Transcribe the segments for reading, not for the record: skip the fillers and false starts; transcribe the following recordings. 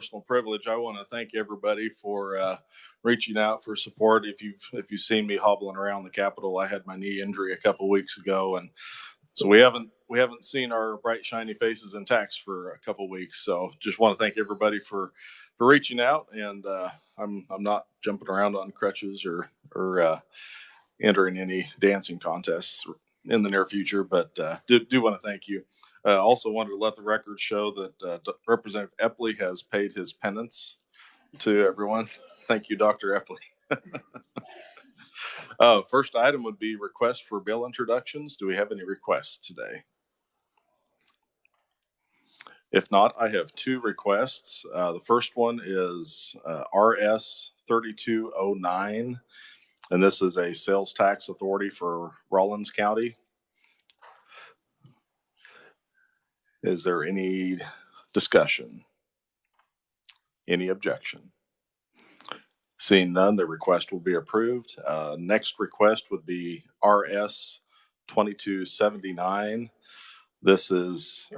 personal privilege, I want to thank everybody for reaching out for support. If you've seen me hobbling around the Capitol, I had my knee injury a couple weeks ago, and so we haven't seen our bright shiny faces in tax for a couple weeks. So just want to thank everybody for reaching out, and I'm not jumping around on crutches or entering any dancing contests in the near future, but do want to thank you. Also wanted to let the record show that Representative Epley has paid his penance to everyone. Thank you, Dr. Epley. First item would be request for bill introductions. Do we have any requests today? If not, I have two requests. The first one is RS 3209, and this is a sales tax authority for Rawlins County. Is there any discussion? Any objection? Seeing none, the request will be approved. Next request would be RS 2279. This is,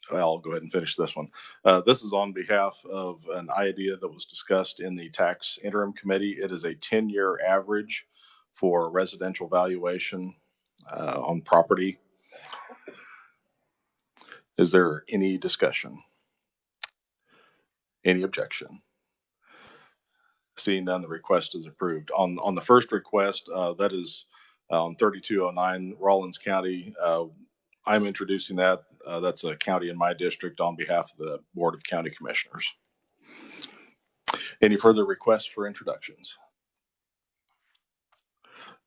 I'll go ahead and finish this one. This is on behalf of an idea that was discussed in the Tax Interim Committee. It is a 10-year average for residential valuation on property. Is there any discussion? Any objection? Seeing none, the request is approved. On the first request, that is on 3209 Rawlins County. I'm introducing that. That's a county in my district on behalf of the Board of County Commissioners. Any further requests for introductions?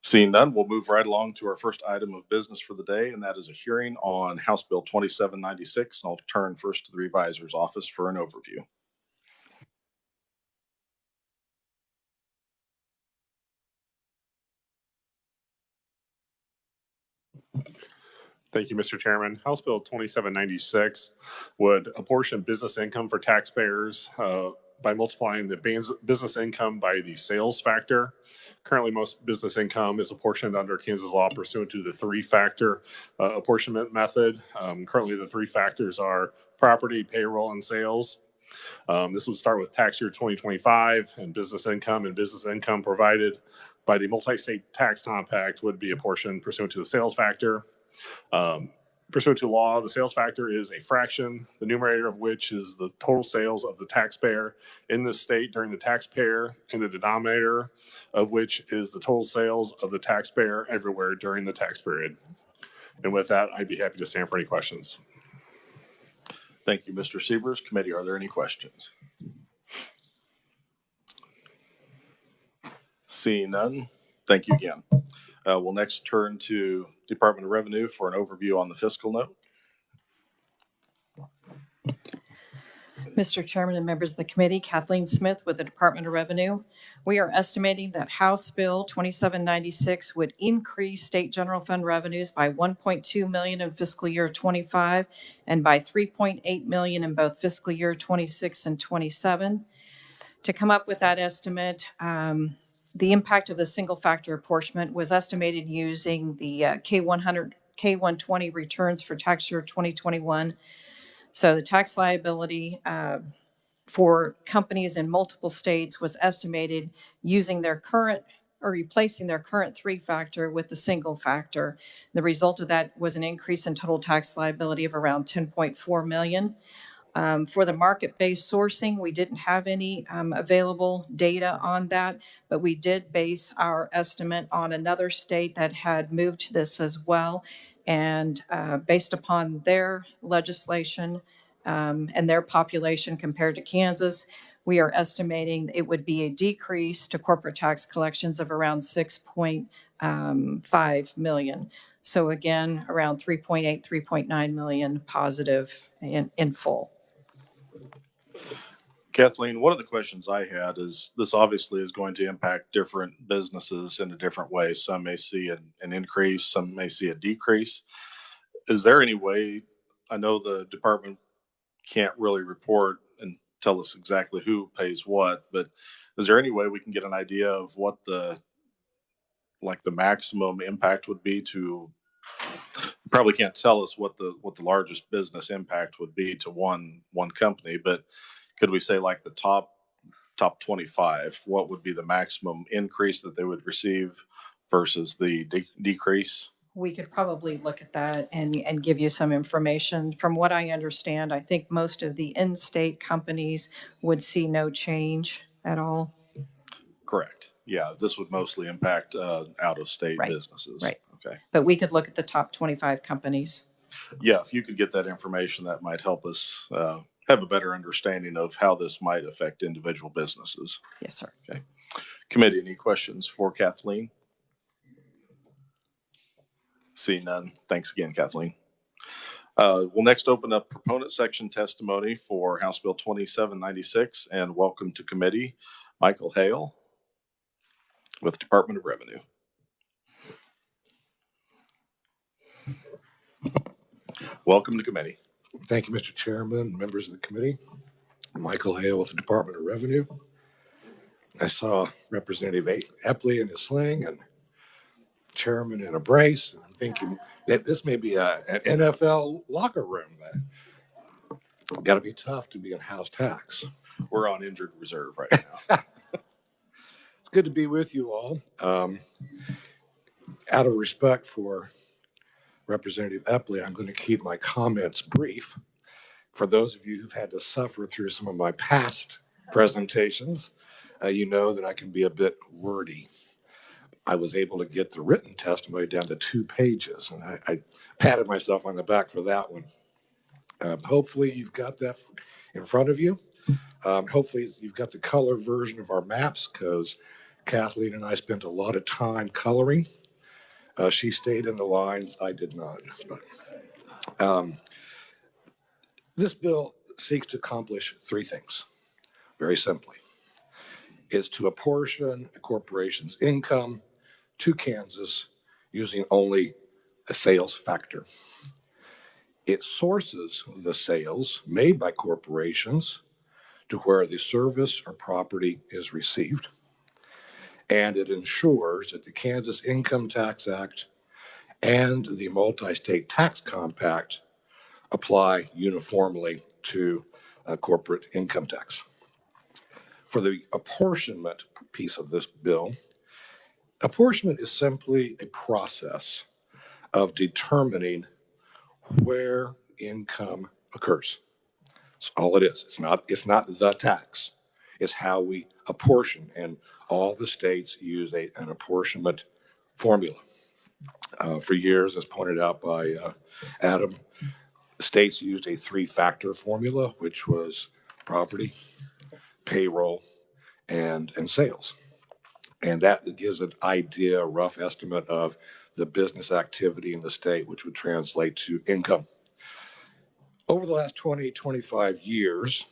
Seeing none, we'll move right along to our first item of business for the day, and that is a hearing on House Bill 2796. And I'll turn first to the Revisor's Office for an overview. Thank you, Mr. Chairman. House Bill 2796 would apportion business income for taxpayers by multiplying the business income by the sales factor. Currently, most business income is apportioned under Kansas law pursuant to the three-factor apportionment method. Currently, the three factors are property, payroll, and sales. This would start with tax year 2025, and business income provided by the multi-state tax compact would be apportioned pursuant to the sales factor. Pursuant to law, the sales factor is a fraction, the numerator of which is the total sales of the taxpayer in the state during the taxpayer, and the denominator of which is the total sales of the taxpayer everywhere during the tax period. And with that, I'd be happy to stand for any questions. Thank you, Mr. Sievers. Committee, are there any questions? Seeing none, thank you again. We'll next turn to Department of Revenue for an overview on the fiscal note. Mr. Chairman and members of the committee, Kathleen Smith with the Department of Revenue. We are estimating that House Bill 2796 would increase state general fund revenues by $1.2 million in fiscal year 25 and by $3.8 million in both fiscal year 26 and 27. To come up with that estimate, the impact of the single factor apportionment was estimated using the K120 returns for tax year 2021. So the tax liability for companies in multiple states was estimated using their current or replacing their current three factor with the single factor. The result of that was an increase in total tax liability of around $10.4 million. For the market-based sourcing, we didn't have any available data on that, but we did base our estimate on another state that had moved to this as well. And based upon their legislation and their population compared to Kansas, we are estimating it would be a decrease to corporate tax collections of around $6.5 million. So again, around 3.9 million positive in full. Kathleen, one of the questions I had is this obviously is going to impact different businesses in a different way. Some may see an increase, some may see a decrease. Is there any way, I know the department can't really report and tell us exactly who pays what, but is there any way we can get an idea of what the maximum impact would be to, you probably can't tell us what the largest business impact would be to one company, but could we say like the top 25, what would be the maximum increase that they would receive versus the decrease? We could probably look at that and give you some information. From what I understand, I think most of the in-state companies would see no change at all. Correct. Yeah, this would mostly impact out-of-state Right, businesses. right. Okay. But we could look at the top 25 companies. Yeah, if you could get that information, that might help us have a better understanding of how this might affect individual businesses. Yes, sir. Okay. Committee, any questions for Kathleen? See none. Thanks again, Kathleen. We'll next open up proponent section testimony for House Bill 2796 and welcome to committee Michael Hale with Department of Revenue. Welcome to committee. Thank you, Mr. Chairman, members of the committee. Michael Hale with the Department of Revenue. I saw Representative Epley in his sling and Chairman in a brace. And I'm thinking that this may be an NFL locker room. Got to be tough to be in house tax. We're on injured reserve right now. It's good to be with you all. Out of respect for Representative Epley, I'm going to keep my comments brief. For those of you who've had to suffer through some of my past presentations, you know that I can be a bit wordy. I was able to get the written testimony down to 2 pages, and I patted myself on the back for that one. Hopefully you've got that in front of you. Hopefully you've got the color version of our maps, because Kathleen and I spent a lot of time coloring. She stayed in the lines, I did not. But this bill seeks to accomplish 3 things, very simply. It's to apportion a corporation's income to Kansas using only a sales factor. It sources the sales made by corporations to where the service or property is received. And it ensures that the Kansas Income Tax Act and the Multi-State Tax Compact apply uniformly to corporate income tax. For the apportionment piece of this bill, apportionment is simply a process of determining where income occurs. That's all it is. It's not the tax. It's how we apportion, and all the states use an apportionment formula. For years, as pointed out by Adam, states used a 3-factor formula, which was property, payroll, and sales. And that gives an idea, a rough estimate of the business activity in the state, which would translate to income. Over the last 20, 25 years,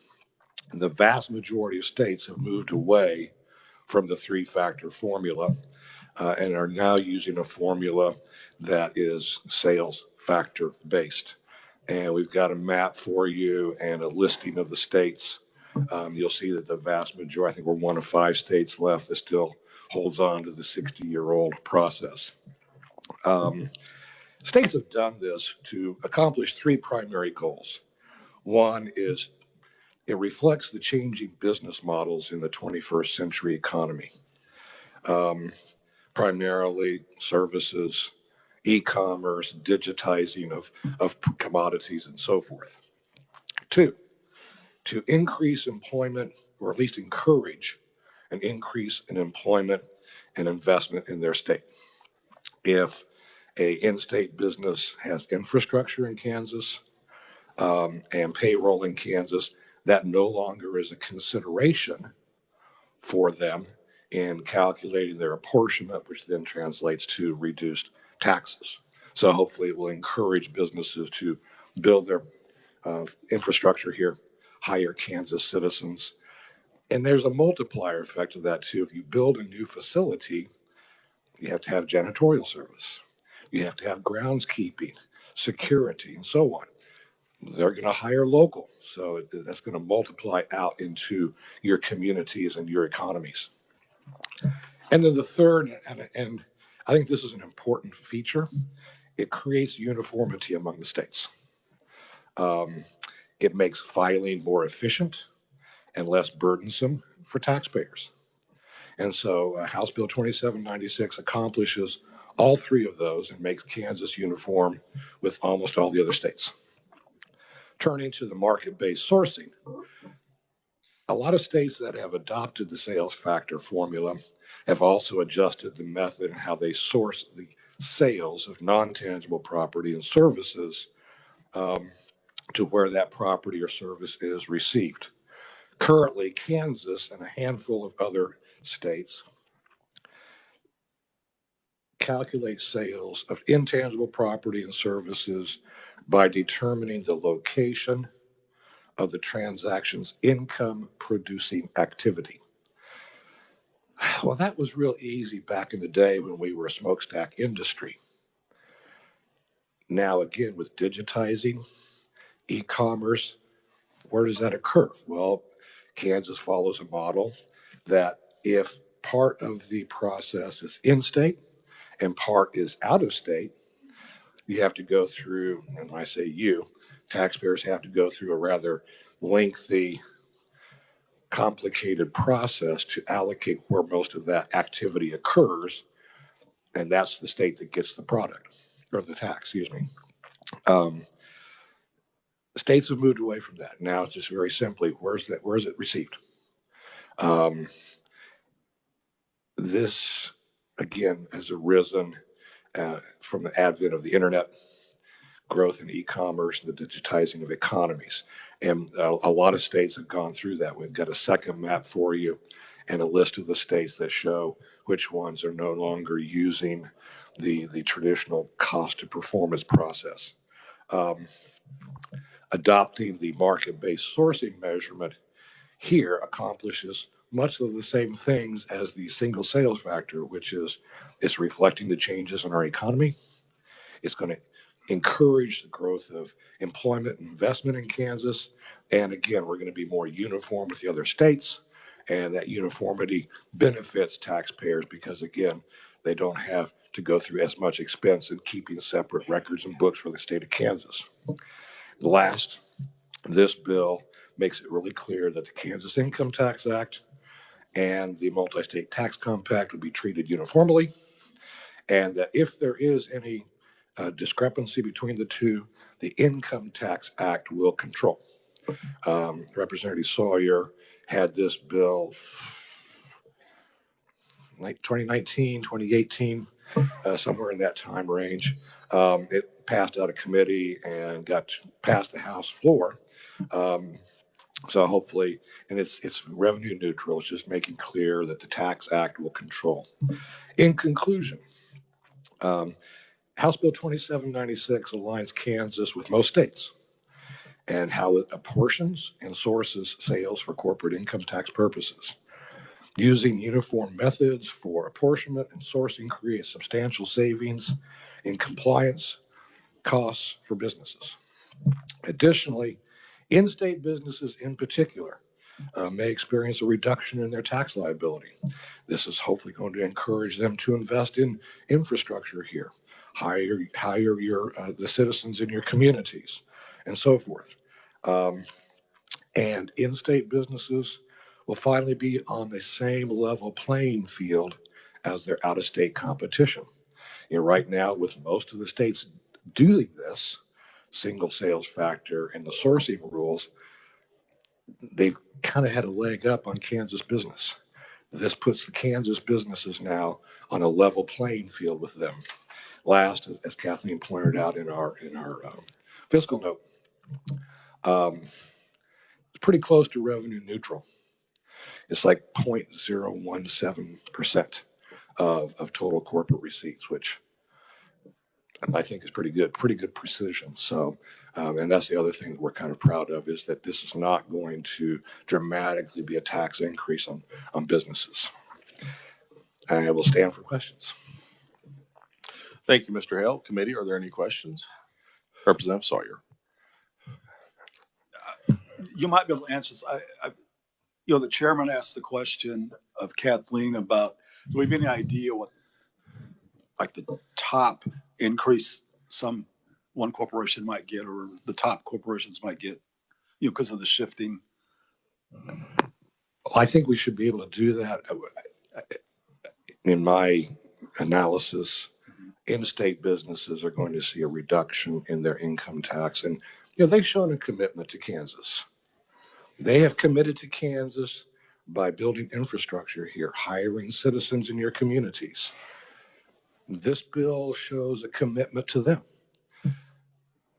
the vast majority of states have moved away from the 3-factor formula and are now using a formula that is sales factor based. And we've got a map for you and a listing of the states. You'll see that the vast majority, I think we're one of 5 states left that still holds on to the 60-year-old process. States have done this to accomplish 3 primary goals. One is it reflects the changing business models in the 21st century economy, primarily services, e-commerce, digitizing of commodities, and so forth. 2, to increase employment, or at least encourage an increase in employment and investment in their state. If a in-state business has infrastructure in Kansas and payroll in Kansas, that no longer is a consideration for them in calculating their apportionment, which then translates to reduced taxes. So hopefully it will encourage businesses to build their infrastructure here, hire Kansas citizens. And there's a multiplier effect of that too. If you build a new facility, you have to have janitorial service. You have to have groundskeeping, security, and so on. They're going to hire local. So that's going to multiply out into your communities and your economies. And then the third, and I think this is an important feature, it creates uniformity among the states. It makes filing more efficient. and less burdensome for taxpayers. And so House Bill 2796 accomplishes all three of those and makes Kansas uniform with almost all the other states. Turning to the market-based sourcing, a lot of states that have adopted the sales factor formula have also adjusted the method and how they source the sales of non-tangible property and services to where that property or service is received. Currently, Kansas and a handful of other states calculate sales of intangible property and services by determining the location of the transaction's income producing activity. Well, that was real easy back in the day when we were a smokestack industry. Now, again, with digitizing, e-commerce, where does that occur? Well, Kansas follows a model that if part of the process is in-state and part is out of state, you have to go through, and when I say you, taxpayers have to go through a rather lengthy, complicated process to allocate where most of that activity occurs, and that's the state that gets the product, or the tax, excuse me. States have moved away from that. Now it's just very simply, where's it received? This, again, has arisen from the advent of the internet, growth in e-commerce, and the digitizing of economies. And a lot of states have gone through that. We've got a second map for you and a list of the states that show which ones are no longer using the traditional cost of performance process. Adopting the market-based sourcing measurement here accomplishes much of the same things as the single sales factor, which is it's reflecting the changes in our economy. It's going to encourage the growth of employment and investment in Kansas. And again, we're going to be more uniform with the other states. And that uniformity benefits taxpayers because, again, they don't have to go through as much expense in keeping separate records and books for the state of Kansas. Last, this bill makes it really clear that the Kansas Income Tax Act and the Multi-State Tax Compact will be treated uniformly, and that if there is any discrepancy between the two, the Income Tax Act will control. Representative Sawyer had this bill like 2019, 2018, somewhere in that time range. It passed out of committee and got past the House floor. So hopefully, and it's revenue neutral. It's just making clear that the Tax Act will control. In conclusion, House Bill 2796 aligns Kansas with most states and how it apportions and sources sales for corporate income tax purposes. Using uniform methods for apportionment and sourcing creates substantial savings in compliance costs for businesses. Additionally, in-state businesses in particular may experience a reduction in their tax liability. This is hopefully going to encourage them to invest in infrastructure here, hire the citizens in your communities, and so forth. And in-state businesses will finally be on the same level playing field as their out-of-state competition. Right now, with most of the states doing this, single sales factor and the sourcing rules, they've kind of had a leg up on Kansas business. This puts the Kansas businesses now on a level playing field with them. Last, as Kathleen pointed out in our fiscal note, it's pretty close to revenue neutral. It's like 0.017% of total corporate receipts, which I think is pretty good precision. So, and that's the other thing that we're kind of proud of is that this is not going to dramatically be a tax increase on businesses. I will stand for questions. Thank you, Mr. Hale. Committee, are there any questions? Representative Sawyer. You might be able to answer this. The chairman asked the question of Kathleen about, do we have any idea what, like, the top increase one corporation might get or the top corporations might get, because of the shifting I think we should be able to do that. In my analysis, in-state businesses are going to see a reduction in their income tax. And, they've shown a commitment to Kansas. They have committed to Kansas by building infrastructure here, hiring citizens in your communities. This bill shows a commitment to them.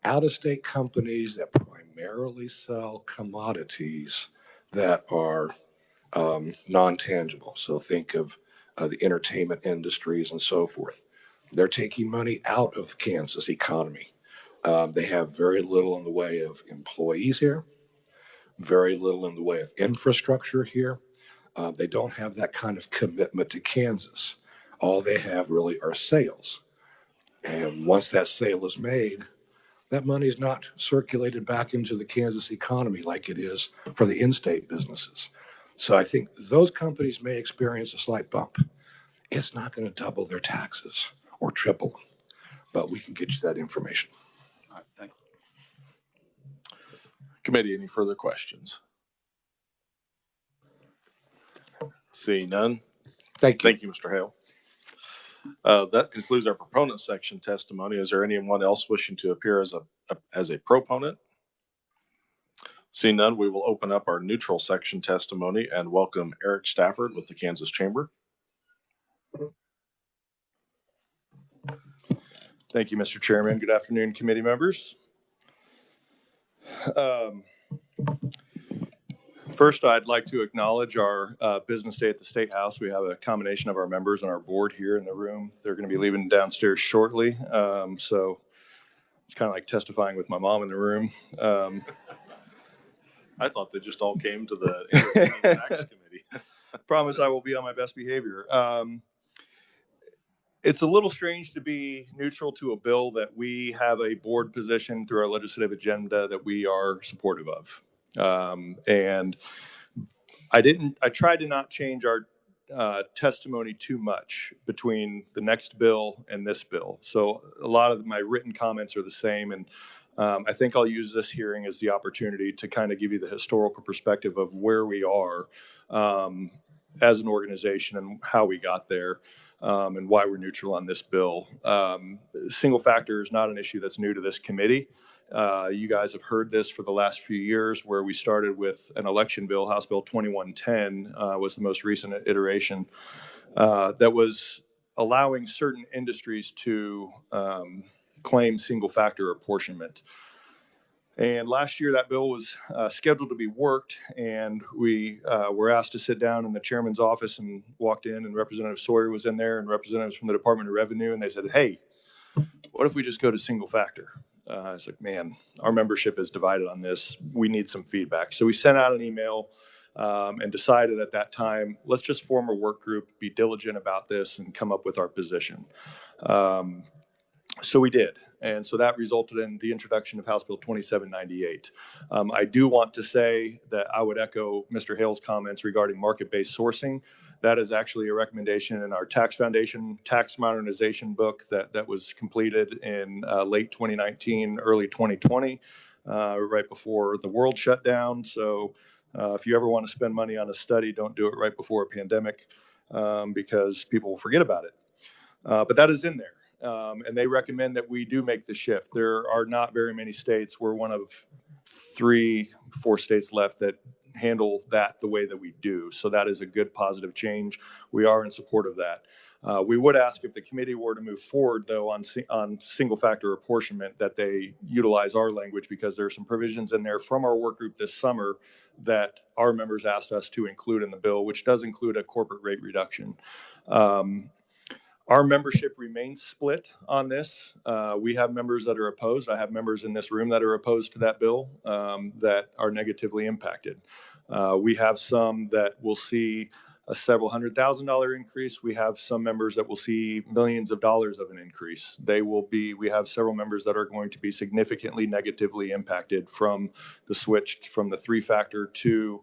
Out-of-state companies that primarily sell commodities that are non-tangible. So think of the entertainment industries and so forth. They're taking money out of Kansas economy. They have very little in the way of employees here, very little in the way of infrastructure here. They don't have that kind of commitment to Kansas. All they have really are sales. And once that sale is made, that money is not circulated back into the Kansas economy like it is for the in-state businesses. So I think those companies may experience a slight bump. It's not going to double their taxes or triple them, but we can get you that information. All right, thank you. Committee, any further questions? Seeing none. Thank you. Thank you, Mr. Hale. That concludes our proponent section testimony. Is there anyone else wishing to appear as a proponent? Seeing none, we will open up our neutral section testimony and welcome Eric Stafford with the Kansas Chamber. Thank you, Mr. Chairman. Good afternoon, committee members. First, I'd like to acknowledge our business day at the State House. We have a combination of our members on our board here in the room. They're going to be leaving downstairs shortly. So it's kind of like testifying with my mom in the room. I thought they just all came to the Entertainment Tax Committee. Promise I will be on my best behavior. It's a little strange to be neutral to a bill that we have a board position through our legislative agenda that we are supportive of. And I tried to not change our testimony too much between the next bill and this bill. So a lot of my written comments are the same. And I think I'll use this hearing as the opportunity to kind of give you the historical perspective of where we are as an organization and how we got there. And why we're neutral on this bill. Single factor is not an issue that's new to this committee. You guys have heard this for the last few years, where we started with an election bill. House Bill 2110 was the most recent iteration that was allowing certain industries to claim single factor apportionment. And last year, that bill was scheduled to be worked, and we were asked to sit down in the chairman's office and walked in, and Representative Sawyer was in there and representatives from the Department of Revenue, and they said, hey, what if we just go to single factor? I was like, man, our membership is divided on this. We need some feedback. So we sent out an email and decided at that time, let's just form a work group, be diligent about this, and come up with our position. So we did. And so that resulted in the introduction of House Bill 2798. I do want to say that I would echo Mr. Hale's comments regarding market-based sourcing. That is actually a recommendation in our Tax Foundation tax modernization book that was completed in late 2019, early 2020, right before the world shut down. So if you ever want to spend money on a study, don't do it right before a pandemic because people will forget about it. But that is in there. And they recommend that we do make the shift. There are not very many states. We're one of 3-4 states left that handle that the way that we do. So that is a good positive change. We are in support of that. We would ask if the committee were to move forward, though, on single factor apportionment, that they utilize our language, because there are some provisions in there from our work group this summer that our members asked us to include in the bill, which does include a corporate rate reduction. Our membership remains split on this. We have members that are opposed. I have members in this room that are opposed to that bill that are negatively impacted. We have some that will see a several $100,000 increase. We have some members that will see millions of dollars of an increase. We have several members that are going to be significantly negatively impacted from the switch from the 3-factor to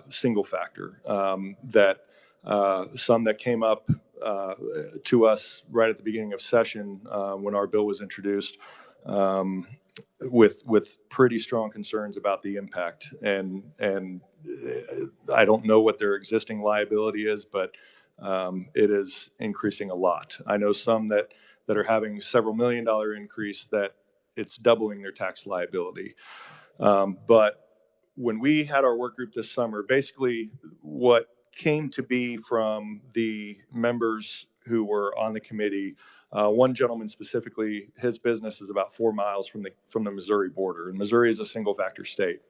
single factor. Some that came up to us right at the beginning of session when our bill was introduced with pretty strong concerns about the impact. And I don't know what their existing liability is, but it is increasing a lot. I know some that are having several $1 million increase that it's doubling their tax liability. But when we had our work group this summer, basically what came to be from the members who were on the committee, one gentleman specifically, his business is about 4 miles from the Missouri border, and Missouri is a single factor state.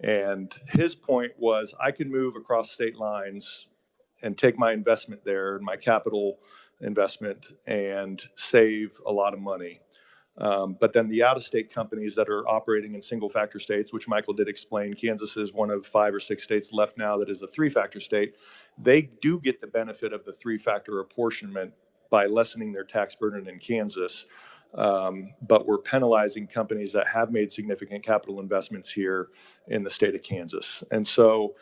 And his point was, I could move across state lines and take my investment there, my capital investment, and save a lot of money. But then the out-of-state companies that are operating in single-factor states, which Michael did explain, Kansas is one of 5 or 6 states left now that is a 3-factor state. They do get the benefit of the 3-factor apportionment by lessening their tax burden in Kansas. But we're penalizing companies that have made significant capital investments here in the state of Kansas. And so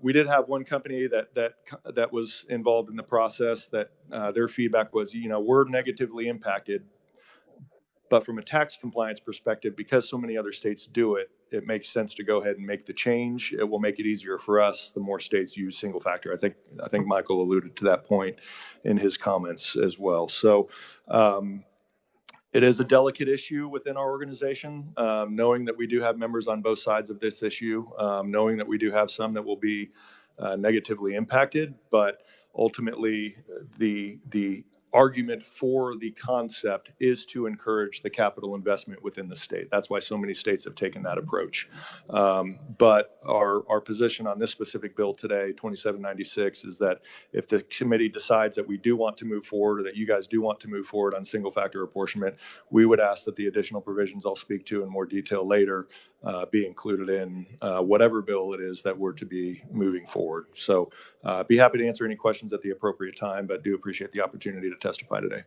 we did have one company that was involved in the process that their feedback was, we're negatively impacted. But from a tax compliance perspective, because so many other states do it, it makes sense to go ahead and make the change. It will make it easier for us the more states use single factor. I think Michael alluded to that point in his comments as well. So it is a delicate issue within our organization, knowing that we do have members on both sides of this issue, knowing that we do have some that will be negatively impacted, but ultimately the argument for the concept is to encourage the capital investment within the state. That's why so many states have taken that approach. But our position on this specific bill today, 2796, is that if the committee decides that we do want to move forward, or that you guys do want to move forward on single factor apportionment, we would ask that the additional provisions I'll speak to in more detail later be included in whatever bill it is that we're to be moving forward. So be happy to answer any questions at the appropriate time, but do appreciate the opportunity to testify today.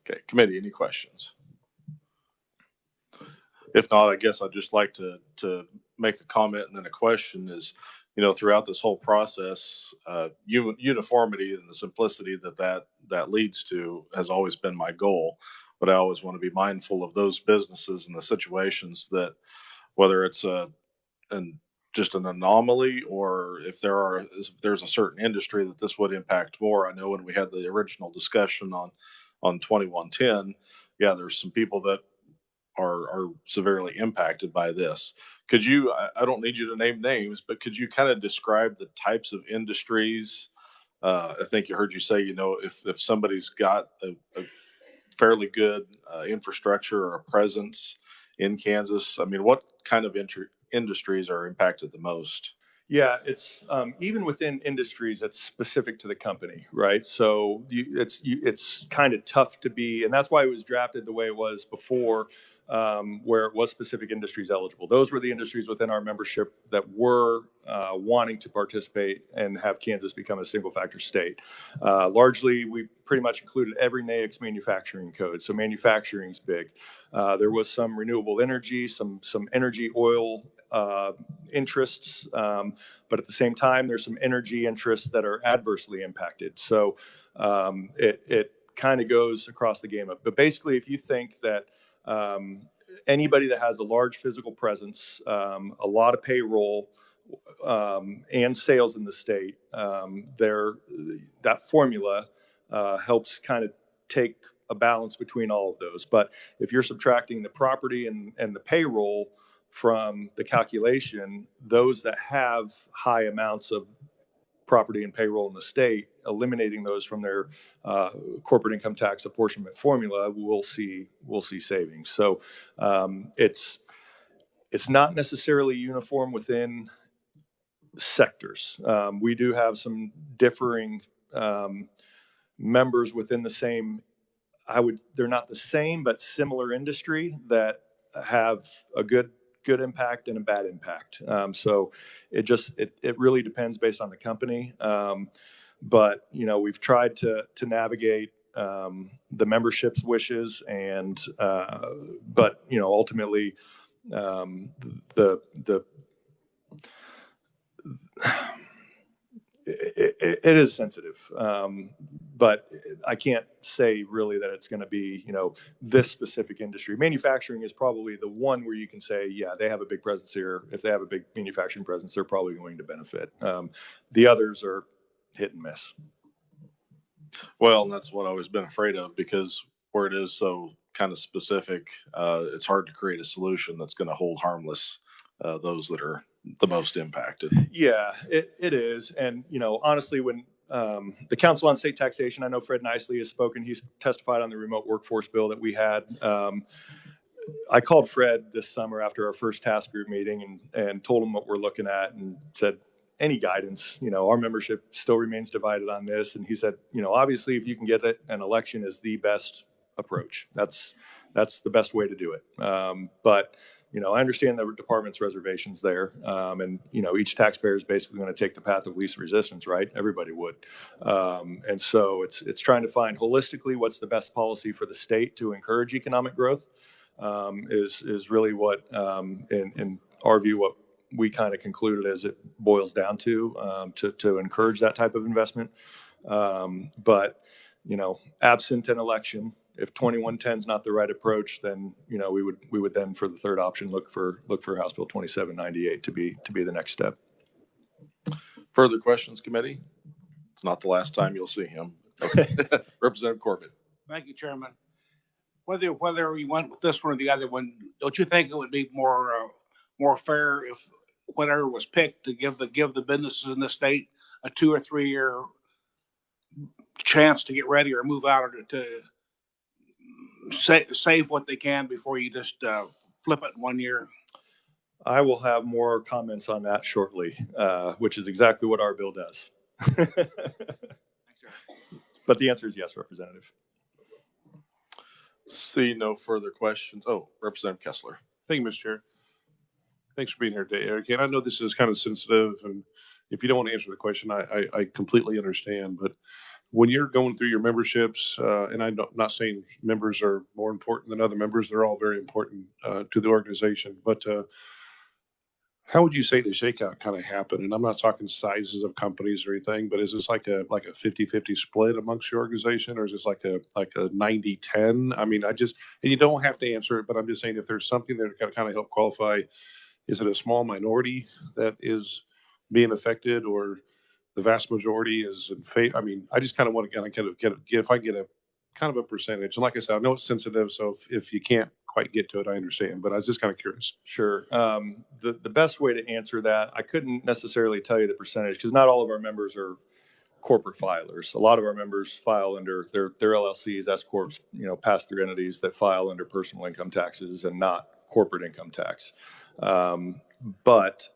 Okay, committee, any questions? If not, I guess I'd just like to make a comment and then a question is, throughout this whole process, uniformity and the simplicity that leads to has always been my goal. But I always want to be mindful of those businesses and the situations that, whether it's just an anomaly, or if there's a certain industry that this would impact more. I know when we had the original discussion on 2110, there's some people that are severely impacted by this. Could you, I don't need you to name names, but could you kind of describe the types of industries? I think you heard you say, if somebody's got a fairly good infrastructure or a presence in Kansas, what kind of industries are impacted the most? Yeah, it's even within industries, it's specific to the company, right? So it's kind of tough to be, and that's why it was drafted the way it was before, where it was specific industries eligible. Those were the industries within our membership that were wanting to participate and have Kansas become a single factor state. Largely, we pretty much included every NAICS manufacturing code. So manufacturing's big. There was some renewable energy, some energy oil interests, but at the same time, there's some energy interests that are adversely impacted. So it kind of goes across the gamut. But basically, if you think that anybody that has a large physical presence, a lot of payroll, and sales in the state, that formula helps kind of take a balance between all of those. But if you're subtracting the property and the payroll from the calculation, those that have high amounts of property and payroll in the state, eliminating those from their corporate income tax apportionment formula, we'll see savings. So it's not necessarily uniform within sectors. We do have some differing members within the same, they're not the same, but similar industry that have a good impact and a bad impact. So it really depends based on the company. But, we've tried to navigate the membership's wishes, and but, ultimately it is sensitive. But I can't say really that it's going to be, you know, this specific industry. Manufacturing is probably the one where you can say, yeah, they have a big presence here. If they have a big manufacturing presence, they're probably going to benefit. The others are hit and miss. Well, and that's what I've always been afraid of, because where it is so kind of specific, it's hard to create a solution that's going to hold harmless those that are the most impacted. Yeah, it is. And, you know, honestly, when the Council on State Taxation, I know Fred Nicely has spoken. He's testified on the remote workforce bill that we had. I called Fred this summer after our first task group meeting and told him what we're looking at and said, any guidance, you know, our membership still remains divided on this. And he said, you know, obviously if you can get it, an election is the best approach. That's the best way to do it. But, you know, I understand the department's reservations there. And, you know, each taxpayer is basically going to take the path of least resistance, right? Everybody would. And so it's trying to find holistically what's the best policy for the state to encourage economic growth, is really what, in our view, what we kind of concluded as it boils down to encourage that type of investment. But, you know, absent an election, if 2110 is not the right approach, then, you know, we would then, for the third option, look for House Bill 2798 to be the next step. Further questions, committee? It's not the last time you'll see him. Okay. Representative Corbett. Thank you, Chairman. Whether we went with this one or the other one, don't you think it would be more fair if whatever was picked to give the businesses in the state a 2 or 3 year chance to get ready or move out, or to save what they can before you just flip it in 1 year? I will have more comments on that shortly, which is exactly what our bill does. But the answer is yes, Representative. See no further questions. Oh, Representative Kessler. Thank you, Mr. Chair. Thanks for being here today, Eric. And I know this is kind of sensitive, and if you don't want to answer the question, I completely understand. But when you're going through your memberships, and I'm not saying members are more important than other members, they're all very important to the organization. But how would you say the shakeout kind of happened? And I'm not talking sizes of companies or anything, but is this like a 50-50 split amongst your organization, or is this like a 90-10? I mean, and you don't have to answer it, but I'm just saying, if there's something that can kind of help qualify, is it a small minority that is being affected, or the vast majority is in favor? I mean, I just kind of want to kind of get if I get a kind of a percentage. And like I said, I know it's sensitive, so if you can't quite get to it, I understand. But I was just kind of curious. Sure. The best way to answer that, I couldn't necessarily tell you the percentage, because not all of our members are corporate filers. A lot of our members file under their LLCs, S corps, you know, pass-through entities that file under personal income taxes and not corporate income tax. But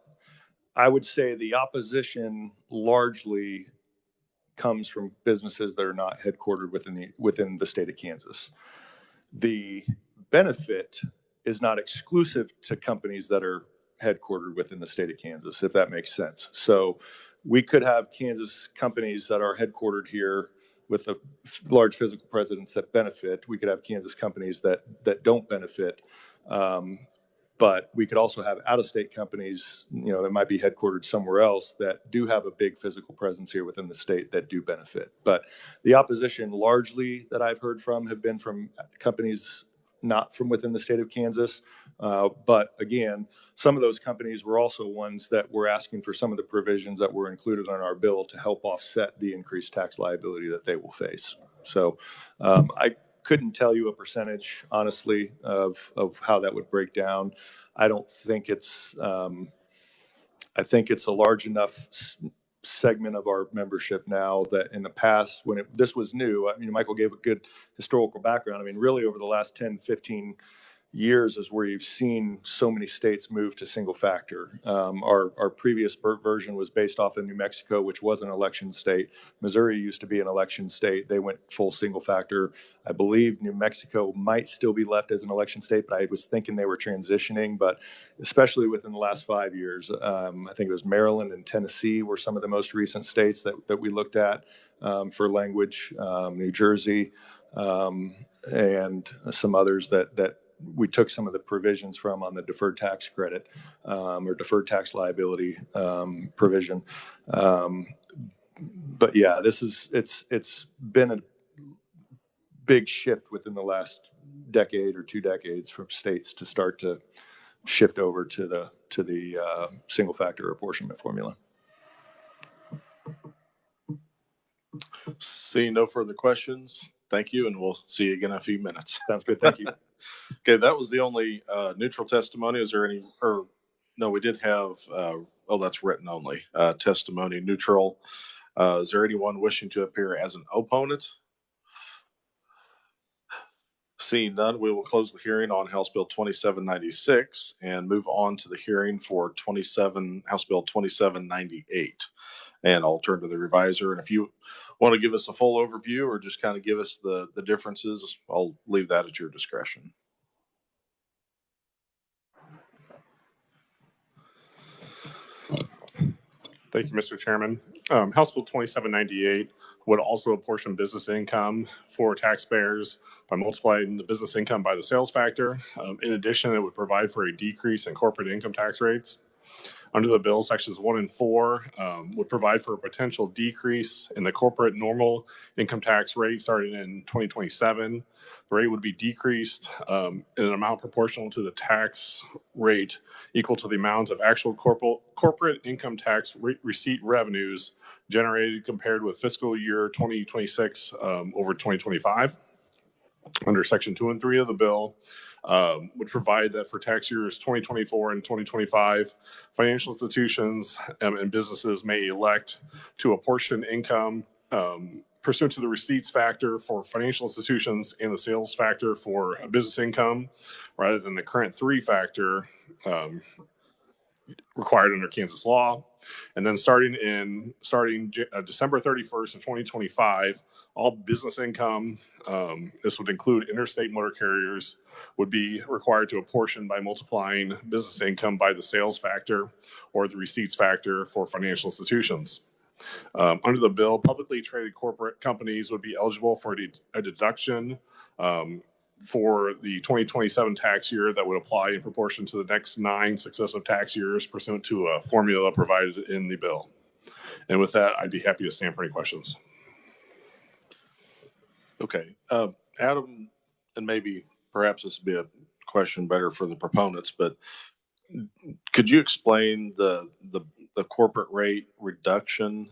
I would say the opposition largely comes from businesses that are not headquartered within the state of Kansas. The benefit is not exclusive to companies that are headquartered within the state of Kansas, if that makes sense. So we could have Kansas companies that are headquartered here with a large physical presence that benefit. We could have Kansas companies that don't benefit. But we could also have out-of-state companies, you know, that might be headquartered somewhere else that do have a big physical presence here within the state that do benefit. But the opposition largely that I've heard from have been from companies not from within the state of Kansas. But again, some of those companies were also ones that were asking for some of the provisions that were included on our bill to help offset the increased tax liability that they will face. So I couldn't tell you a percentage, honestly, of how that would break down. I don't think it's, I think it's a large enough segment of our membership now that in the past, when this was new, I mean, Michael gave a good historical background. I mean, really over the last 10, 15 years is where you've seen so many states move to single factor. Our previous version was based off of New Mexico, which was an election state. Missouri used to be an election state. They went full single factor. I believe New Mexico might still be left as an election state, but I was thinking they were transitioning. But especially within the last 5 years, I think it was Maryland and Tennessee were some of the most recent states that we looked at for language, New Jersey, and some others that we took some of the provisions from on the deferred tax credit or deferred tax liability provision. But yeah, it's been a big shift within the last decade or 2 decades from states to start to shift over to the single factor apportionment formula. Seeing no further questions, thank you, and we'll see you again in a few minutes. Sounds good. Thank you. Okay, that was the only neutral testimony. Is there any, or no, we did have, that's written only, testimony neutral. Is there anyone wishing to appear as an opponent? Seeing none, we will close the hearing on House Bill 2796 and move on to the hearing for House Bill 2798. And I'll turn to the reviser. And if you want to give us a full overview or just kind of give us the differences, I'll leave that at your discretion. Thank you, Mr. Chairman. House Bill 2798 would also apportion business income for taxpayers by multiplying the business income by the sales factor. In addition, it would provide for a decrease in corporate income tax rates. Under the bill, sections 1 and 4 would provide for a potential decrease in the corporate normal income tax rate starting in 2027. The rate would be decreased in an amount proportional to the tax rate equal to the amount of actual corporate income tax receipt revenues generated compared with fiscal year 2026 over 2025. Under section 2 and 3 of the bill, would provide that for tax years 2024 and 2025, financial institutions and businesses may elect to apportion income pursuant to the receipts factor for financial institutions and the sales factor for business income, rather than the current 3 factor required under Kansas law. And then starting December 31st of 2025, all business income, this would include interstate motor carriers, would be required to apportion by multiplying business income by the sales factor or the receipts factor for financial institutions. Under the bill, publicly traded corporate companies would be eligible for a deduction for the 2027 tax year that would apply in proportion to the next 9 successive tax years pursuant to a formula provided in the bill. And with that, I'd be happy to stand for any questions. Okay. Adam, and maybe perhaps this would be a question better for the proponents, but could you explain the corporate rate reduction?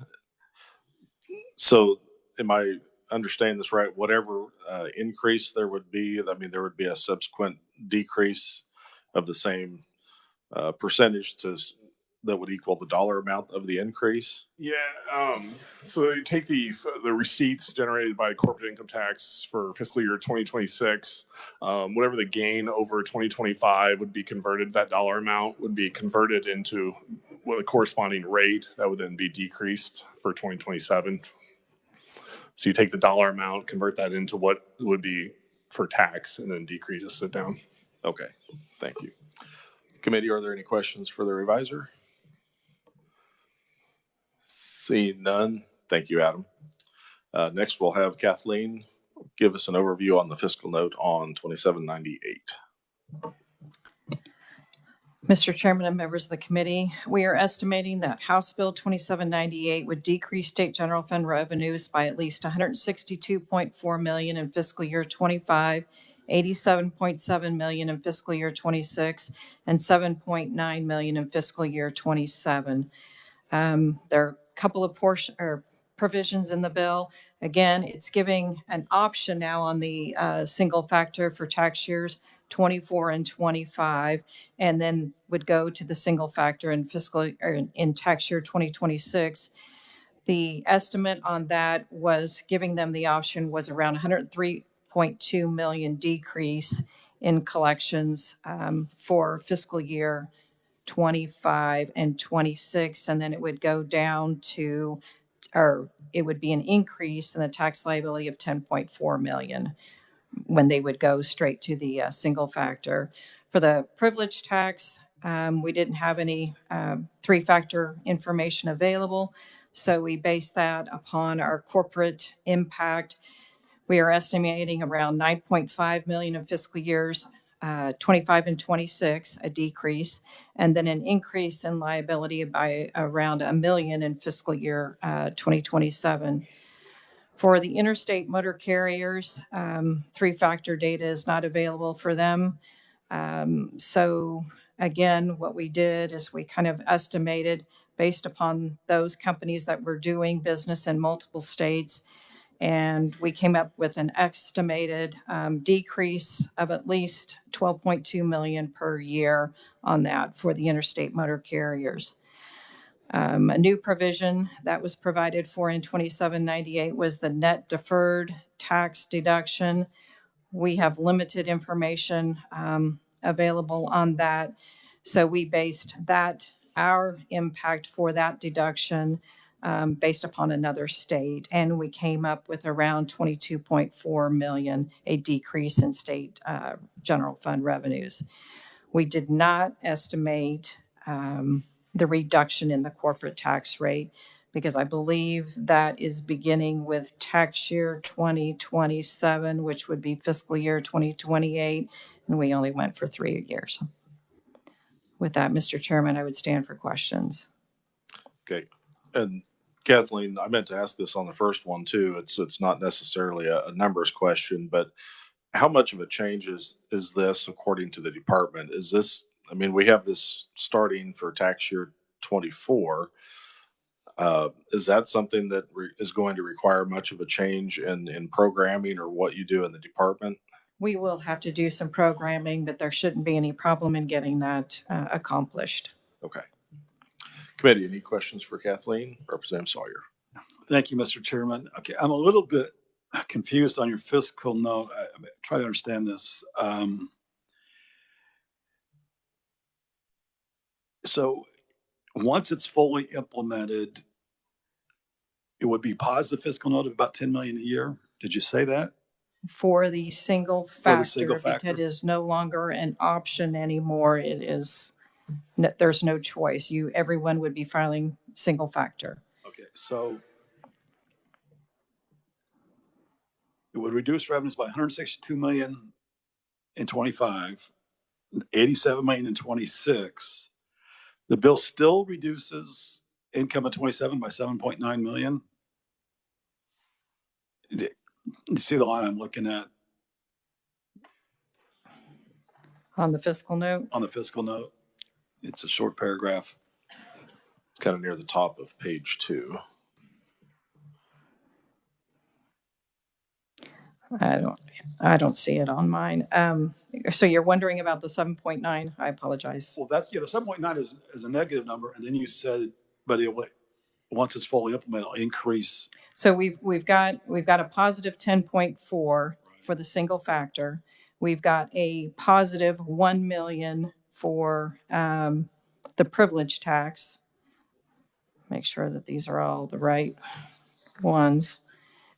So am I understanding this right? Whatever increase there would be, I mean, there would be a subsequent decrease of the same percentage that would equal the dollar amount of the increase? Yeah. So you take the receipts generated by corporate income tax for fiscal year 2026, whatever the gain over 2025 would be converted, that dollar amount would be converted into a corresponding rate that would then be decreased for 2027. So you take the dollar amount, convert that into what would be for tax, and then decrease it down. Okay, thank you. Committee, are there any questions for the reviser? Seeing none, thank you, Adam. Next, we'll have Kathleen give us an overview on the fiscal note on 2798. Mr. Chairman and members of the committee, we are estimating that House Bill 2798 would decrease state general fund revenues by at least $162.4 million in fiscal year 25, $87.7 million in fiscal year 26, and $7.9 million in fiscal year 27. There are a couple of provisions in the bill. Again, it's giving an option now on the single factor for tax years 24 and 25, and then would go to the single factor in in tax year 2026. The estimate on that was giving them the option was around $103.2 million decrease in collections for fiscal year 25 and 26, and then it would go down to, or it would be an increase in the tax liability of 10.4 million when they would go straight to the single factor. For the privilege tax, we didn't have any 3-factor information available, so we based that upon our corporate impact. We are estimating around $9.5 million in fiscal years 25 and 26, a decrease, and then an increase in liability by around $1 million in fiscal year 2027. For the interstate motor carriers, three-factor data is not available for them. So again, what we did is we kind of estimated based upon those companies that were doing business in multiple states, and we came up with an estimated decrease of at least 12.2 million per year on that for the interstate motor carriers. A new provision that was provided for in 2798 was the net deferred tax deduction. We have limited information available on that. So we based our impact for that deduction based upon another state. And we came up with around 22.4 million, a decrease in state general fund revenues. We did not estimate the reduction in the corporate tax rate because I believe that is beginning with tax year 2027, which would be fiscal year 2028, and we only went for 3 years. With that, Mr. Chairman, I would stand for questions. Okay. And Kathleen, I meant to ask this on the first one too. It's not necessarily a numbers question, but how much of a change is this according to the department? Is this, I mean, we have this starting for tax year 24. Is that something that is going to require much of a change in programming or what you do in the department? We will have to do some programming, but there shouldn't be any problem in getting that accomplished. Okay. Committee, any questions for Kathleen? Representative Sawyer. Thank you, Mr. Chairman. Okay, I'm a little bit confused on your fiscal note. I try to understand this. So once it's fully implemented, it would be positive fiscal note of about 10 million a year. Did you say that? For the single factor, single factor. because it is no longer an option anymore. It is, there's no choice. Everyone would be filing single factor. Okay, so it would reduce revenues by 162 million in 25, 87 million in 26. The bill still reduces income in 27 by 7.9 million. You see the line I'm looking at On the fiscal note? on the fiscal note? It's a short paragraph. It's kind of near the top of page 2. I don't see it on mine. So you're wondering about the 7.9? I apologize. Well, that's, the 7.9 is a negative number, and then you said, but it will, once it's fully implemented, it'll increase. So we've got a positive 10.4 for the single factor. We've got a positive 1 million for the privilege tax. Make sure that these are all the right ones.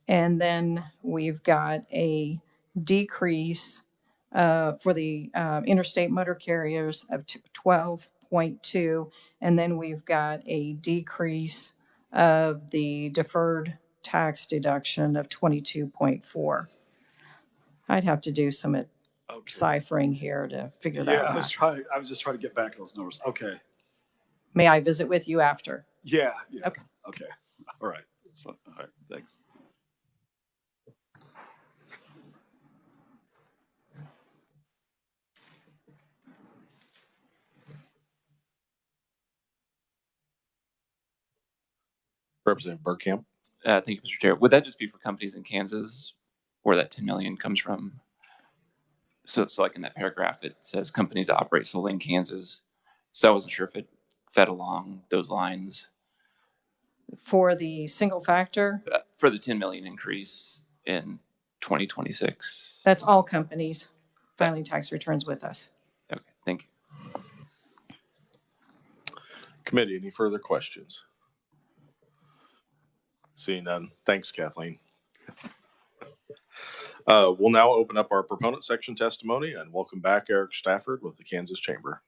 And then we've got a decrease for the interstate motor carriers of 12.2. And then we've got a decrease of the deferred tax deduction of 22.4. I'd have to do some ciphering here to figure that out. I was just trying to get back to those numbers. Okay. May I visit with you after? Yeah. Okay. Okay. All right. So, all right. Thanks. Representative Burkamp. Thank you, Mr. Chair. Would that just be for companies in Kansas where that 10 million comes from? So like in that paragraph, it says companies that operate solely in Kansas. So I wasn't sure if it fed along those lines. For the single factor, For the 10 million increase in 2026. that's all companies filing tax returns with us. Okay, thank you. Committee, any further questions? Seeing none. Thanks, Kathleen. We'll now open up our proponent section testimony and welcome back Eric Stafford with the Kansas Chamber.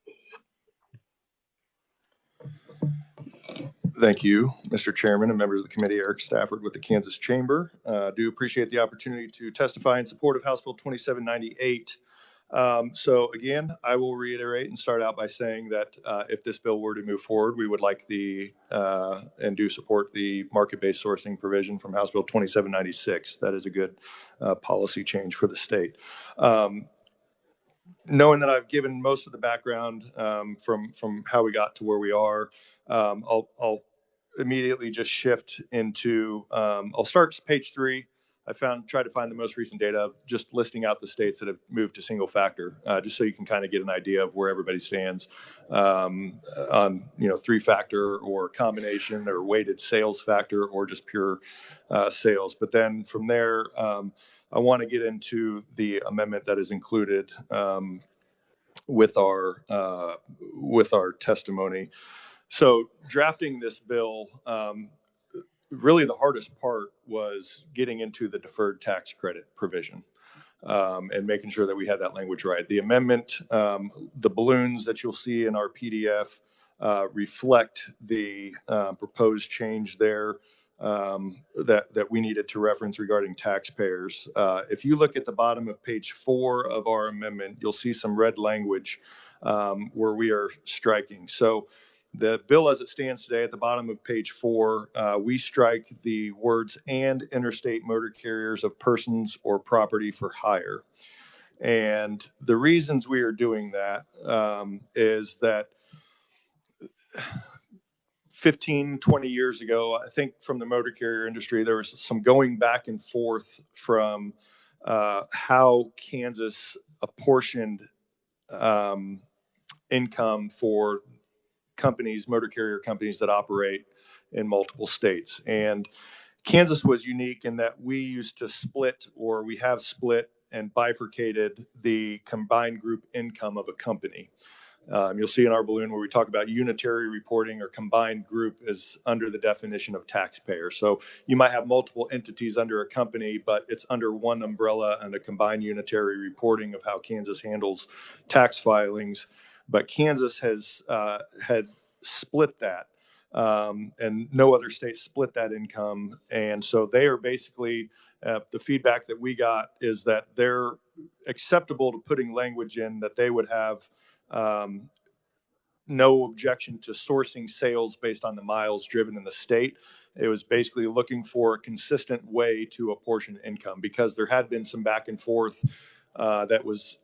Thank you, Mr. Chairman and members of the committee. Eric Stafford with the Kansas Chamber. Do appreciate the opportunity to testify in support of House Bill 2798. So again, I will reiterate and start out by saying that if this bill were to move forward, we would like and do support the market-based sourcing provision from House Bill 2796. That is a good policy change for the state. Knowing that I've given most of the background from how we got to where we are, I'll immediately just shift into, I'll start page 3. Tried to find the most recent data, just listing out the states that have moved to single factor, just so you can kind of get an idea of where everybody stands on 3-factor or combination or weighted sales factor or just pure sales. But then from there, I want to get into the amendment that is included with our testimony. So drafting this bill, really the hardest part was getting into the deferred tax credit provision and making sure that we had that language right. The amendment, the balloons that you'll see in our PDF reflect the proposed change there that we needed to reference regarding taxpayers. If you look at the bottom of page 4 of our amendment, you'll see some red language where we are striking. So the bill as it stands today at the bottom of page 4, we strike the words "and interstate motor carriers of persons or property for hire." And the reasons we are doing that is that 15, 20 years ago, I think from the motor carrier industry, there was some going back and forth from how Kansas apportioned income for companies, motor carrier companies that operate in multiple states. And Kansas was unique in that we used to split, or we have split and bifurcated the combined group income of a company. You'll see in our balloon where we talk about unitary reporting or combined group is under the definition of taxpayer. So you might have multiple entities under a company, but it's under one umbrella and a combined unitary reporting of how Kansas handles tax filings. But Kansas has had split that, and no other state split that income. And so they are basically, the feedback that we got is that they're acceptable to putting language in that they would have no objection to sourcing sales based on the miles driven in the state. It was basically looking for a consistent way to apportion income, because there had been some back and forth that was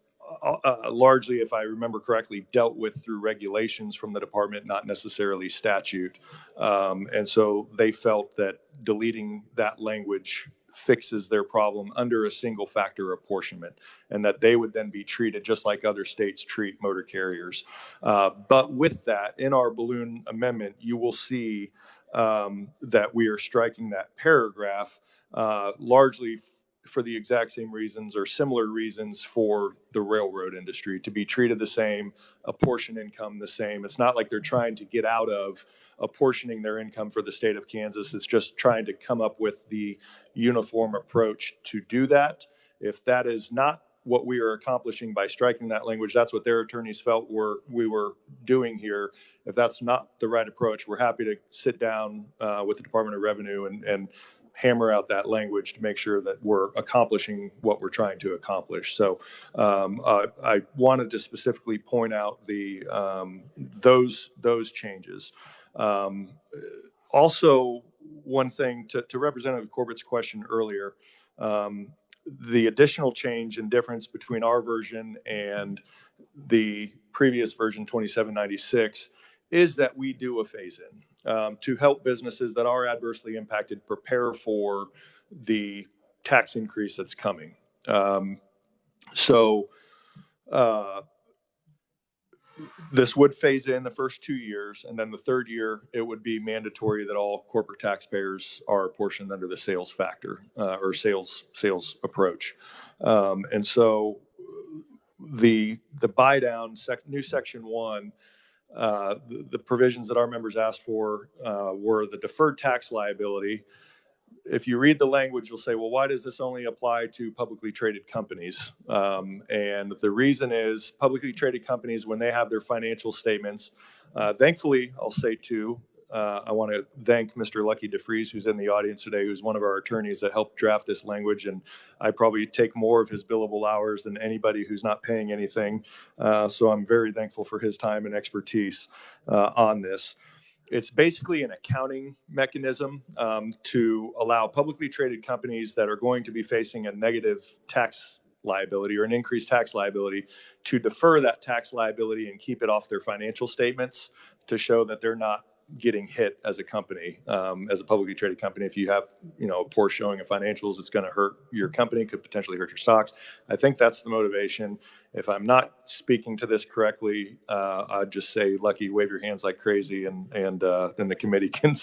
largely, if I remember correctly, dealt with through regulations from the department, not necessarily statute. And so they felt that deleting that language fixes their problem under a single factor apportionment, and that they would then be treated just like other states treat motor carriers. But with that, in our balloon amendment, you will see that we are striking that paragraph largely for the exact same reasons or similar reasons for the railroad industry, to be treated the same, apportion income the same. It's not like they're trying to get out of apportioning their income for the state of Kansas. It's just trying to come up with the uniform approach to do that. If that is not what we are accomplishing by striking that language, that's what their attorneys felt we were doing here. If that's not the right approach, we're happy to sit down with the Department of Revenue and hammer out that language to make sure that we're accomplishing what we're trying to accomplish. So I wanted to specifically point out those changes. Also, one thing to Representative Corbett's question earlier, the additional change and difference between our version and the previous version 2796 is that we do a phase-in to help businesses that are adversely impacted prepare for the tax increase that's coming. This would phase in the first 2 years, and then the third year, it would be mandatory that all corporate taxpayers are apportioned under the sales factor or sales approach. And so the buy down, new section 1, the provisions that our members asked for were the deferred tax liability. If you read the language, you'll say, well, why does this only apply to publicly traded companies? And the reason is publicly traded companies, when they have their financial statements, thankfully, I'll say too, I want to thank Mr. Lucky DeFries, who's in the audience today, who's one of our attorneys that helped draft this language. And I probably take more of his billable hours than anybody who's not paying anything. So I'm very thankful for his time and expertise on this. It's basically an accounting mechanism to allow publicly traded companies that are going to be facing a negative tax liability or an increased tax liability to defer that tax liability and keep it off their financial statements to show that they're not getting hit as a company, as a publicly traded company. If you have, a poor showing of financials, it's going to hurt your company, could potentially hurt your stocks. I think that's the motivation. If I'm not speaking to this correctly, I'd just say, Lucky, wave your hands like crazy, and then the committee can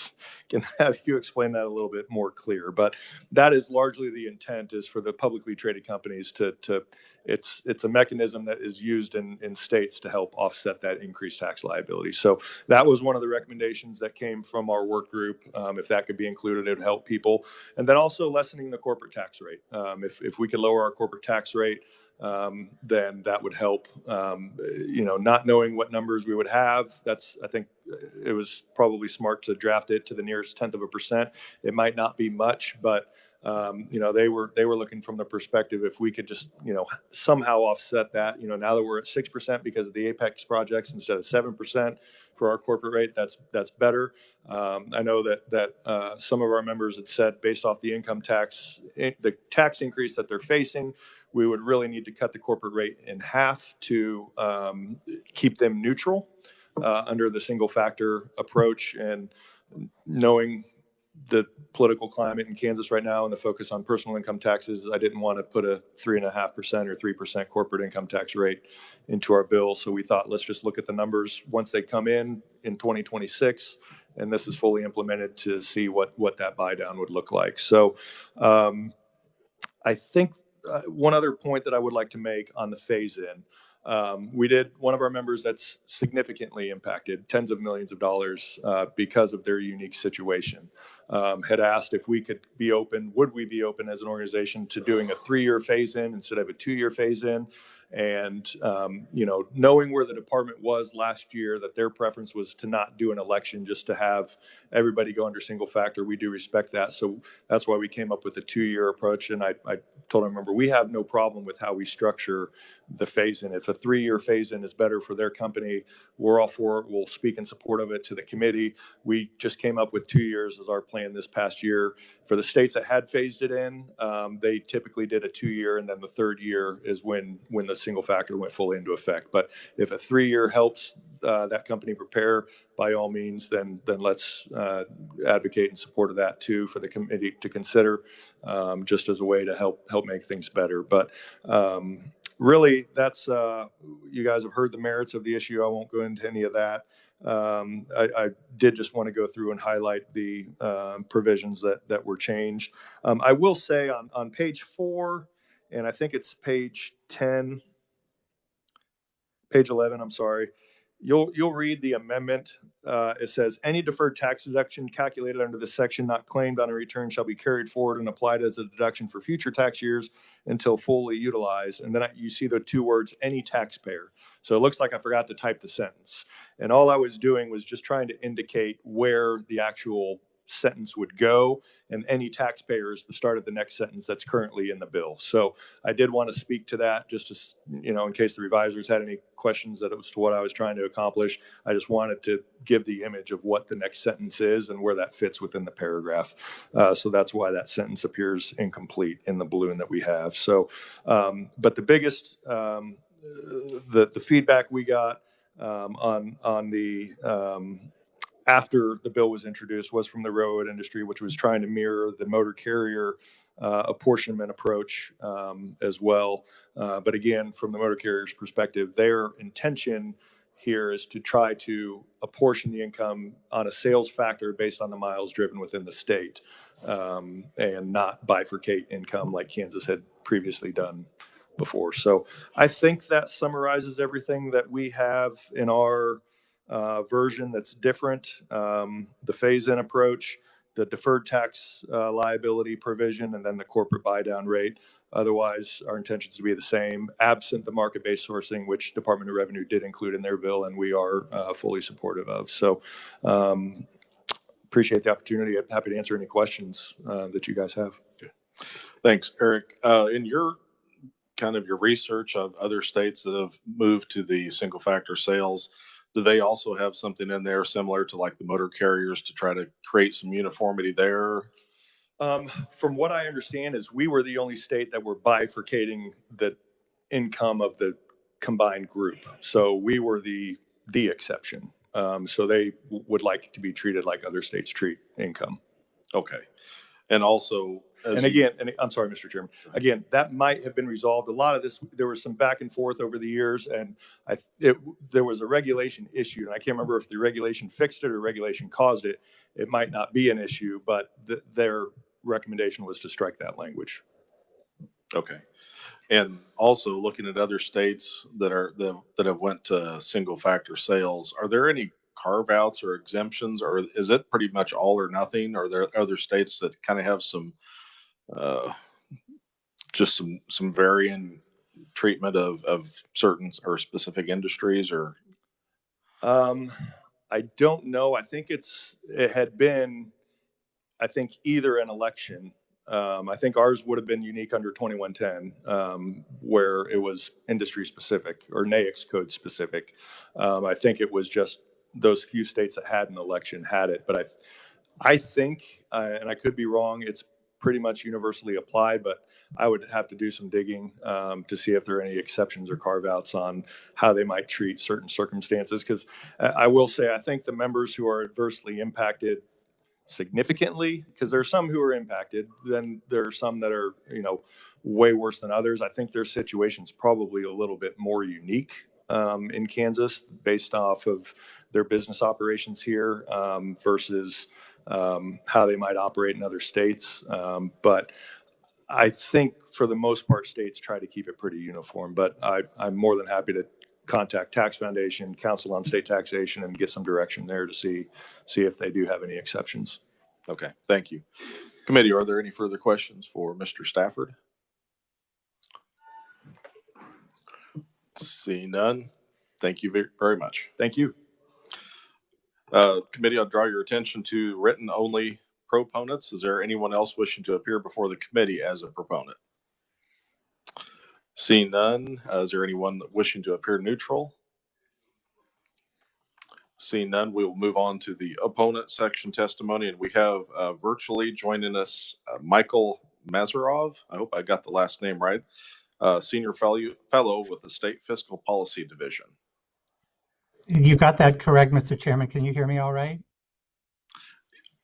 have you explain that a little bit more clear. But that is largely the intent, is for the publicly traded companies to it's a mechanism that is used in states to help offset that increased tax liability. So that was one of the recommendations that came from our work group. If that could be included, it would help people. And then also lessening the corporate tax rate. If we could lower our corporate tax rate, then that would help. Not knowing what numbers we would have, I think it was probably smart to draft it to the nearest 0.1%. It might not be much, but they were looking from the perspective, if we could just, somehow offset that, now that we're at 6% because of the Apex projects instead of 7% for our corporate rate, that's better. I know that some of our members had said, based off the income tax, the tax increase that they're facing, we would really need to cut the corporate rate in half to keep them neutral under the single factor approach. And knowing the political climate in Kansas right now and the focus on personal income taxes, I didn't want to put a 3.5% or 3% corporate income tax rate into our bill. So we thought, let's just look at the numbers once they come in 2026, and this is fully implemented, to see what that buy down would look like. So I think one other point that I would like to make on the phase in, one of our members that's significantly impacted, tens of millions of dollars because of their unique situation, had asked if we could be open, would we be open as an organization to doing a 3-year phase in instead of a 2-year phase in? And, knowing where the department was last year, that their preference was to not do an election, just to have everybody go under single factor. We do respect that. So that's why we came up with a 2-year approach. And I told them, remember, we have no problem with how we structure the phase in. If a 3-year phase in is better for their company, we're all for it. We'll speak in support of it to the committee. We just came up with 2 years as our plan this past year. For the states that had phased it in, they typically did a 2-year, and then the 3rd year is when the single factor went fully into effect. But if a 3-year helps that company prepare, by all means, then let's advocate in support of that too, for the committee to consider, just as a way to help make things better. But really, that's you guys have heard the merits of the issue. I won't go into any of that. I did just want to go through and highlight the provisions that were changed. I will say on page 4, and I think it's page 11, I'm sorry, you'll read the amendment. It says, any deferred tax deduction calculated under this section not claimed on a return shall be carried forward and applied as a deduction for future tax years until fully utilized. And then you see the 2 words, any taxpayer. So it looks like I forgot to type the sentence. And all I was doing was just trying to indicate where the actual sentence would go, and any taxpayer is the start of the next sentence that's currently in the bill. So I did want to speak to that, just to, in case the revisers had any questions as to what I was trying to accomplish. I just wanted to give the image of what the next sentence is and where that fits within the paragraph. So that's why that sentence appears incomplete in the balloon that we have. So, but the biggest, the feedback we got on the after the bill was introduced was from the railroad industry, which was trying to mirror the motor carrier apportionment approach as well. But again, from the motor carrier's perspective, their intention here is to try to apportion the income on a sales factor based on the miles driven within the state, and not bifurcate income like Kansas had previously done before. So I think that summarizes everything that we have in our version that's different. The phase-in approach, the deferred tax liability provision, and then the corporate buy-down rate. Otherwise, our intention is to be the same, absent the market-based sourcing, which Department of Revenue did include in their bill, and we are fully supportive of. So appreciate the opportunity. I'm happy to answer any questions that you guys have. Thanks, Eric. In your your research of other states that have moved to the single factor sales, do they also have something in there similar to like the motor carriers to try to create some uniformity there? From what I understand is we were the only state that were bifurcating the income of the combined group. So we were the exception. So they would like to be treated like other states treat income. Okay. And also, and I'm sorry, Mr. Chairman, again, that might have been resolved. A lot of this, there was some back and forth over the years, and there was a regulation issue, and I can't remember if the regulation fixed it or regulation caused it. It might not be an issue, but their recommendation was to strike that language. Okay. And also looking at other states that have went to single factor sales, are there any carve outs or exemptions, or is it pretty much all or nothing? Or are there other states that kind of have some just some varying treatment of certain or specific industries? Or I don't know. I think it had been, I think, either an election. I think ours would have been unique under 2110, where it was industry specific or NAICS code specific. I think it was just those few states that had an election had it. But I think, and I could be wrong, it's pretty much universally applied, but I would have to do some digging to see if there are any exceptions or carve outs on how they might treat certain circumstances. Because I will say, I think the members who are adversely impacted significantly, because there are some who are impacted, then there are some that are, way worse than others. I think their situation's probably a little bit more unique in Kansas based off of their business operations here versus how they might operate in other states. But I think for the most part, states try to keep it pretty uniform. But I'm more than happy to contact Tax Foundation, Council on State Taxation, and get some direction there to see if they do have any exceptions. Okay, thank you. Committee, are there any further questions for Mr. Stafford? See none. Thank you very much. Thank you. Committee, I'll draw your attention to written only proponents. Is there anyone else wishing to appear before the committee as a proponent? Seeing none, is there anyone wishing to appear neutral? Seeing none, we will move on to the opponent section testimony, and we have virtually joining us Michael Mazarov. I hope I got the last name right. Senior fellow with the State Fiscal Policy Division. You got that correct, Mr. Chairman. Can you hear me all right?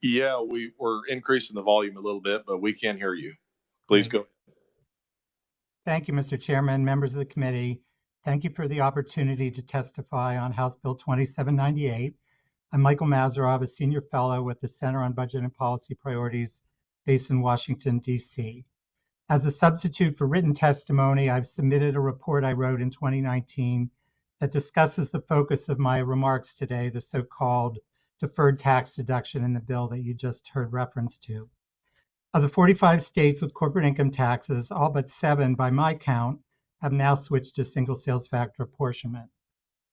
Yeah, we're increasing the volume a little bit, but we can hear you. Please go. Thank you, Mr. Chairman, members of the committee. Thank you for the opportunity to testify on House Bill 2798. I'm Michael Mazarov, a senior fellow with the Center on Budget and Policy Priorities based in Washington, D.C. As a substitute for written testimony, I've submitted a report I wrote in 2019 that discusses the focus of my remarks today, the so-called deferred tax deduction in the bill that you just heard reference to. Of the 45 states with corporate income taxes, all but 7 by my count have now switched to single sales factor apportionment.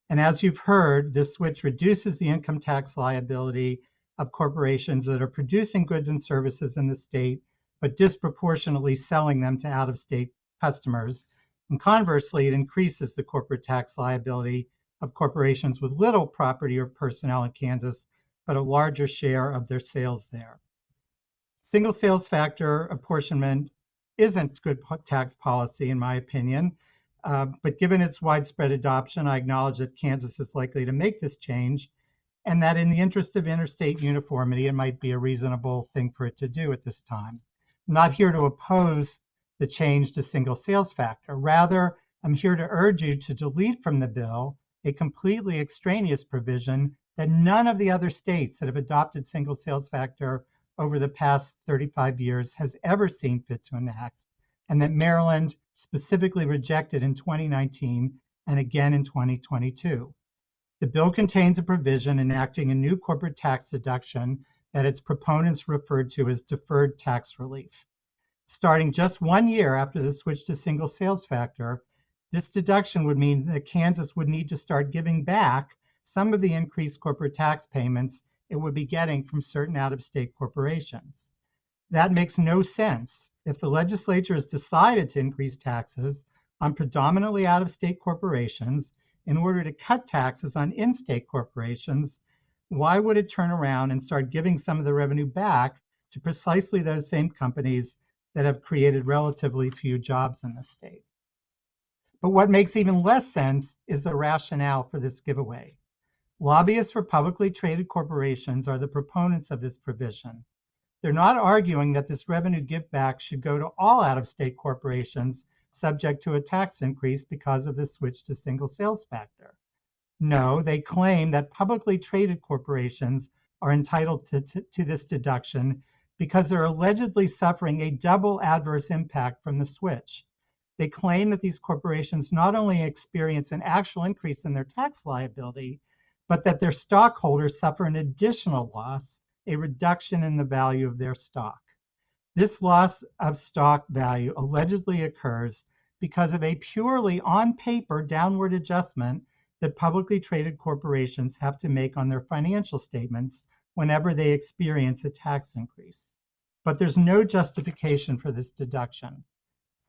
And as you've heard, this switch reduces the income tax liability of corporations that are producing goods and services in the state, but disproportionately selling them to out-of-state customers. And conversely, it increases the corporate tax liability of corporations with little property or personnel in Kansas, but a larger share of their sales there. Single sales factor apportionment isn't good tax policy, in my opinion, but given its widespread adoption, I acknowledge that Kansas is likely to make this change, and that in the interest of interstate uniformity, it might be a reasonable thing for it to do at this time. I'm not here to oppose the change to single sales factor. Rather, I'm here to urge you to delete from the bill a completely extraneous provision that none of the other states that have adopted single sales factor over the past 35 years has ever seen fit to enact, and that Maryland specifically rejected in 2019 and again in 2022. The bill contains a provision enacting a new corporate tax deduction that its proponents referred to as deferred tax relief. Starting just 1 year after the switch to single sales factor, this deduction would mean that Kansas would need to start giving back some of the increased corporate tax payments it would be getting from certain out-of-state corporations. That makes no sense. If the legislature has decided to increase taxes on predominantly out-of-state corporations in order to cut taxes on in-state corporations, why would it turn around and start giving some of the revenue back to precisely those same companies that have created relatively few jobs in the state? But what makes even less sense is the rationale for this giveaway. Lobbyists for publicly traded corporations are the proponents of this provision. They're not arguing that this revenue give back should go to all out-of-state corporations subject to a tax increase because of the switch to single sales factor. No, they claim that publicly traded corporations are entitled to this deduction because they're allegedly suffering a double adverse impact from the switch. They claim that these corporations not only experience an actual increase in their tax liability, but that their stockholders suffer an additional loss, a reduction in the value of their stock. This loss of stock value allegedly occurs because of a purely on paper downward adjustment that publicly traded corporations have to make on their financial statements whenever they experience a tax increase. But there's no justification for this deduction.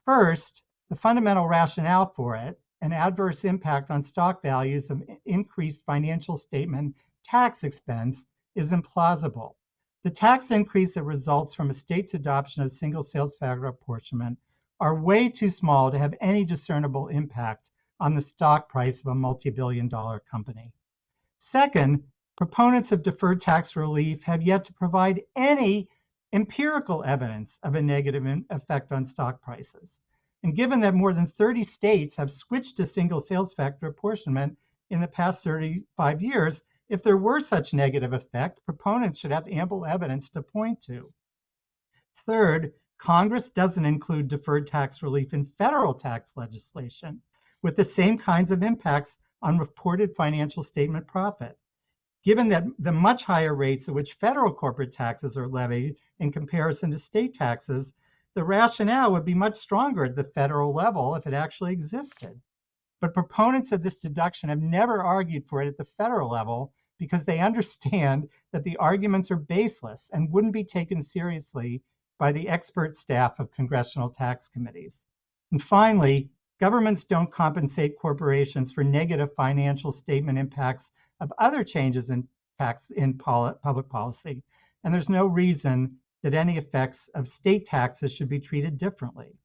First, the fundamental rationale for it, an adverse impact on stock values of increased financial statement tax expense, is implausible. The tax increase that results from a state's adoption of single sales factor apportionment are way too small to have any discernible impact on the stock price of a multi-billion-dollar company. Second, proponents of deferred tax relief have yet to provide any empirical evidence of a negative effect on stock prices. And given that more than 30 states have switched to single sales factor apportionment in the past 35 years, if there were such negative effect, proponents should have ample evidence to point to. Third, Congress doesn't include deferred tax relief in federal tax legislation with the same kinds of impacts on reported financial statement profit. Given that the much higher rates at which federal corporate taxes are levied in comparison to state taxes, the rationale would be much stronger at the federal level if it actually existed. But proponents of this deduction have never argued for it at the federal level because they understand that the arguments are baseless and wouldn't be taken seriously by the expert staff of congressional tax committees. And finally, governments don't compensate corporations for negative financial statement impacts of other changes in public policy, and there's no reason that any effects of state taxes should be treated differently.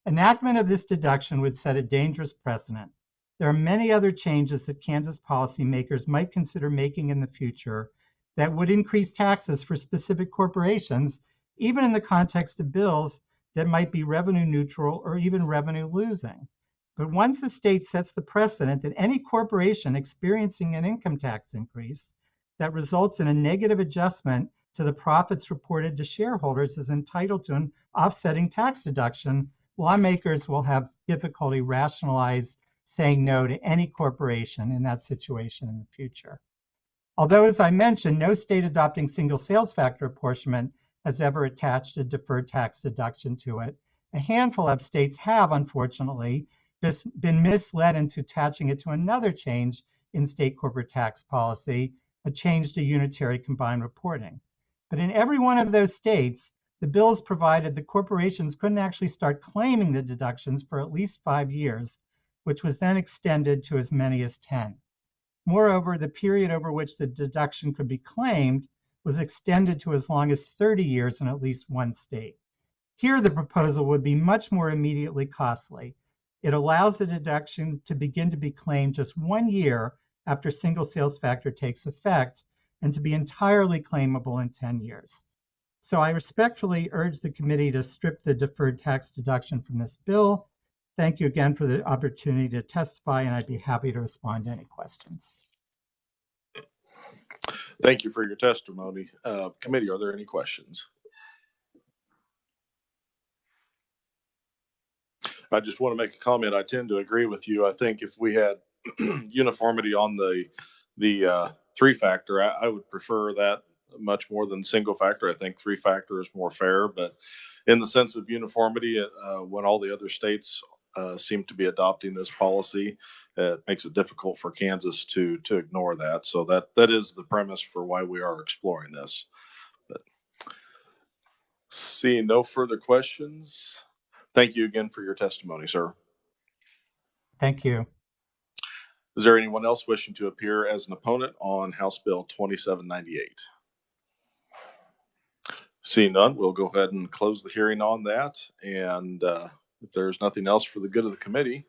Enactment of this deduction would set a dangerous precedent. There are many other changes that Kansas policymakers might consider making in the future that would increase taxes for specific corporations, even in the context of bills that might be revenue neutral or even revenue losing. But once the state sets the precedent that any corporation experiencing an income tax increase that results in a negative adjustment to the profits reported to shareholders is entitled to an offsetting tax deduction, lawmakers will have difficulty rationalizing saying no to any corporation in that situation in the future. Although, as I mentioned, no state adopting single sales factor apportionment has ever attached a deferred tax deduction to it, a handful of states have, unfortunately, been misled into attaching it to another change in state corporate tax policy, a change to unitary combined reporting. But in every one of those states, the bills provided the corporations couldn't actually start claiming the deductions for at least 5 years, which was then extended to as many as 10. Moreover, the period over which the deduction could be claimed was extended to as long as 30 years in at least one state. Here, the proposal would be much more immediately costly. It allows the deduction to begin to be claimed just 1 year after single sales factor takes effect and to be entirely claimable in 10 years. So I respectfully urge the committee to strip the deferred tax deduction from this bill. Thank you again for the opportunity to testify, and I'd be happy to respond to any questions. Thank you for your testimony. Committee, are there any questions? I just want to make a comment. I tend to agree with you. I think if we had uniformity on the three factor, I would prefer that much more than single factor. I think three factor is more fair, but in the sense of uniformity, when all the other states seem to be adopting this policy. It makes it difficult for Kansas to ignore that. So that is the premise for why we are exploring this. But seeing no further questions, thank you again for your testimony, sir. Thank you. Is there anyone else wishing to appear as an opponent on House Bill 2798? Seeing none, we'll go ahead and close the hearing on that. And if there's nothing else for the good of the committee,